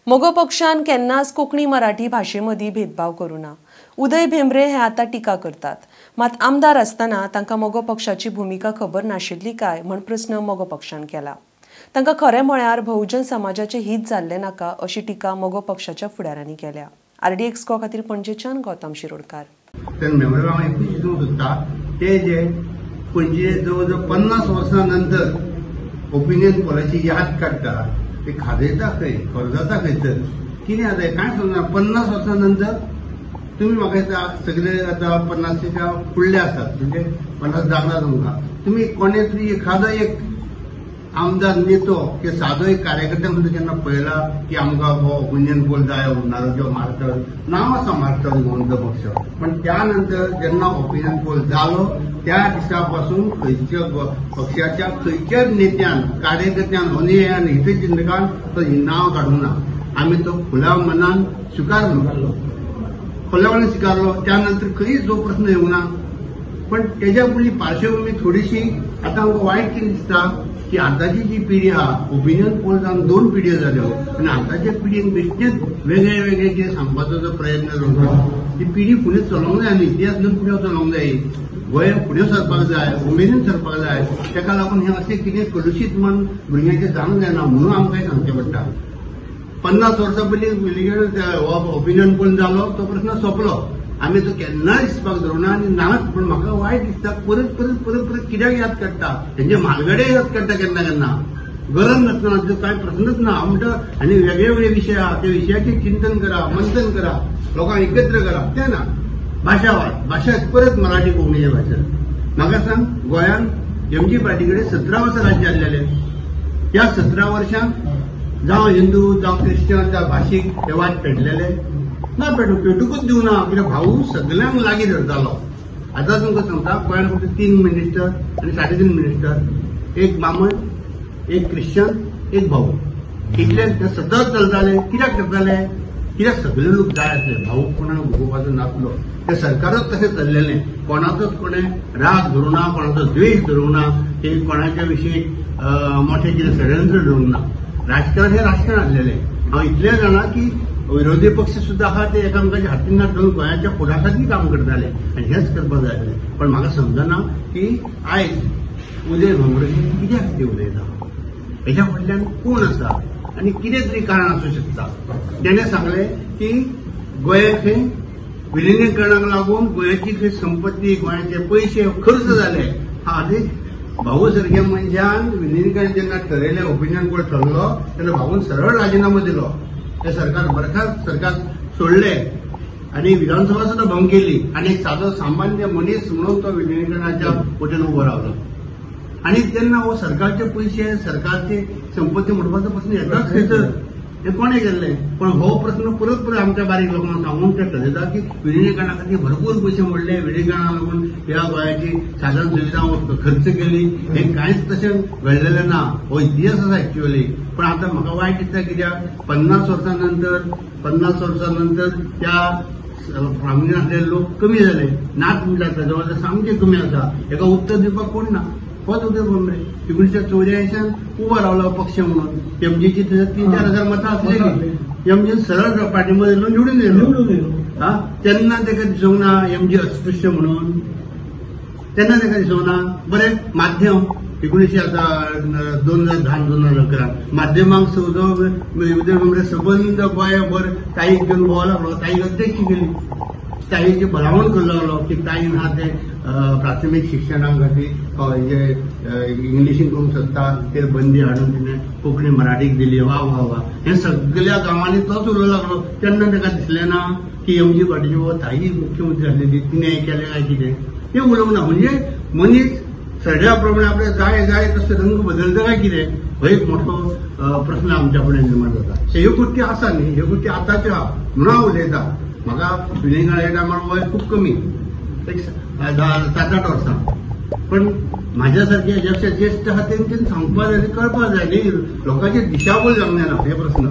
मोगो पक्षान केन्नाच कोंकणी मराठी भाशेमदीं भेदभाव करूना। उदय भेंब्रे हे आता टिका करतात, मात आमदार आसतना तांकां मोगो पक्षाची भूमिका खबर नाशिल्ली काय म्हण प्रस्न मोगो पक्षान केला। तांकां खरें म्हळ्यार बहुजन समाजाचें हित जाल्लें नाका अशी टिका मोगो पक्षाच्या फुडाऱ्यांनी केल्या। RDX गो खातीर पणजेच्यान गौतम शिरोडकार। जवळ 50 वर्षांनंतर ओपिनियन पोलाची याद काढता ते खाजयता खंय कर्जाता खंयसर कितें जाता कांय समजना। 50 वर्षांनंतर तुम्ही म्हाका सगळे आता 50च्या फुडले आसात, म्हणजे 50 जागला तुमकां तुम्ही कोणे तरी एखादो एक आमदार नेतो की सादो एक कार्यकर्त्यां सुद्दां केन्ना पळयला की आमकां हो ओपिनियन पोल जाय नारो मारतत नांव आसा मारतत गोंयचो पक्ष। पण त्यानंतर जेन्ना ओपिनियन पोल जालो त्या दिसा पासून खंयच्या पक्षाच्या खंयच्याच नेत्यान कार्यकर्त्यान होने हितचिंतकान तो नांव काडूंक ना। आमी तो खुल्या मनान स्विकारलो, खुल्या मनान स्विकारलो। त्यानंतर खंयच जो प्रश्न येवंक ना। पण तेज्या फुडली पार्श्वभूमी थोडीशी आता आमकां वायट कितें दिसता की आताची जी पिढी हा ओपिनियन पोल जावन 2 पिढयो जाल्यो आनी आताच्या पिढीक बेश्टेच वेगळे वेगळे जे सांगपाचो जो प्रयत्न करता ती पिढी फुडें चलोवंक जाय आनी इतिहास घेवन फुडें चलोवंक जाय। गोंय फुडें सरपाक जाय, उमेदीन सरपाक जाय। तेका लागून हे अशें कितें कलुशीत मन भुरग्यांचें जावंक जायना म्हणून आमकां सांगचें पडटा। 50 वर्सां पयलीं ओपिनियन पोल जालो तो प्रश्न सोंपलो। आमी तो केन्नाय दिसपाक धरूना आनी नाच। पण म्हाका वायट दिसता परत परत परत परत कित्याक याद काडटा तेंचे म्हालगडे याद काडटा केन्ना केन्ना गरज नासतना जो कांय प्रश्नच ना म्हणटा आनी वेगळे वेगळे विशय आहा त्या विशयाचेर चिंतन करा, मंथन करा, लोकांक एकत्र करा। तें ना भाशावाद भाशा परत मराठी कोंकणीच्या भाशेंत। म्हाका सांग गोंयान MG पार्टी कडेन 17 वर्सां राज्य आसलेले। त्या 17 वर्षांक जावं हिंदू जावं क्रिश्चन जावं भाशीक हे वाद पेटलेले ना, पेटूकूच दिवना कित्याक भाऊ सगळ्यांक लागीं धरतालो। आतां तुमकां सांगता गोंयान फक्त 3 मिनिस्टर आनी 3.5 मिनिस्टर, एक बामण, एक क्रिश्चन, एक भाऊ, इतले ते सतत चलताले। कित्याक करताले? कित्याक सगळे लोक जाय आसले, भाऊ कोणाक भोगोवपाचो नासलो। ते सरकारच तशें चल्लेलें, कोणाचोच कोणें राग धरूं ना, कोणाचो द्वेश धरूं ना, ते कोणाच्या विशीं मोठे कितें षडयंत्र धरूंक ना। राजकारण हे राजकारण आसलेलें। हांव इतलें जाणा की विरोधी पक्ष सुद्धा आहा ते एकामेकाच्या हातींना धरून गोंयाच्या फुडा खातीर काम करताले आनी हेच करपाक जाय आसलें। पण म्हाका समजना की आयज उदय भेंब्रे कित्याक ते उलयता, हेच्या फाटल्यान कोण आसा आनी कितें तरी कारण आसूं शकता। तेणें सांगलें की गोंयाक हें विलिनीकरणाक लागून गोंयाची खंय संपत्ती गोंयाचे पयशे खर्च जाले। आनी भाऊ सारक्या मनशान विलिनीकरण जेन्ना ठरयलें, ओपिनियन पोल ठरलो तेन्ना भाऊन सरळ राजिनामो दिलो। ते सरकार बरखास्त सरकार सोडले आणि विधानसभा सुद्धा भंग केली आणि एक साधो सामान्य मनीस म्हणून तो विलिनीकरणाच्या वटेन उबो रावलो। आणि तेन्ना हो सरकारचे पयशे सरकारची संपत्ती म्हणपाचो प्रश्न येताच खंयसर, हे कोणे केल्ले? पण हो प्रश्न परत परत आमच्या बारीक लोकांक सांगून ते ठरयता की विलिनीकरणा खातीर भरपूर पयशे मोडले, विलिनीकरणा लागून ह्या गोंयाची साधन सुविधा खर्च केली, हे कांयच तशें घडलेलें ना। हो इतिहास आसा एक्च्युअली। पण आता म्हाका वायट दिसता कित्याक 50 वर्सांनंतर त्या फार्मिंगान आसलेले लोक कमी जाले, नाच म्हणटा जवळ सामके कमी आसा। हेका उत्तर दिवपाक कोण ना। होच उदय भेंब्रे 1984 उबो रावलो पक्ष म्हणून। MGची 3-4 हजार मतां आसलेली, MGन सरळ पार्टीमध्ये निवडून येयलो। तेन्ना तेका दिसूंक ना MG अस्पृश्य म्हणून, तेन्ना तेका दिसूंक ना। बरें माध्यम 2010-2011 माध्यमांक उदय भेंब्रे सबंद गोंयभर ताईक घेवन भोंवूंक लागलो, ताईक अध्यक्ष केली, ताईची भलावण करूंक लागलो की ताईन हा ते प्राथमीक शिक्षणा खातीर जे इंग्लिशीन करूंक सोदता ते बंदी हाडून तिणें कोंकणी मराठीक दिली। वा वा वा, हे सगळ्या गांवांनी तोच उलोवंक लागलो। तेन्ना ताका दिसलें ना की MG पार्टीची बाबा ताई मुख्यमंत्री आसलेली, तिणें हें केलें काय कितें हें उलोवंक ना। म्हणजे मनीस सगळ्या प्रमाणे आपले जाय जाय तसो रंग बदलता काय कितें हो एक मोठो प्रश्न आमच्या फुडें निर्माण जाता। ह्यो गोष्टी आसा न्ही, ह्यो गोष्टी आताच्यो आहा म्हणून हांव उलयतां। म्हाका विलिनीकरणाच्या टायमार वय खूब कमी, 7-8 वर्सां। पण म्हाज्या सारके हेच्या ज्येश्ठ आहा तेंच्यान सांगपाक जाय, कळपाक जाय न्ही, लोकांची दिशाभूल जावंक जायना हे प्रश्न।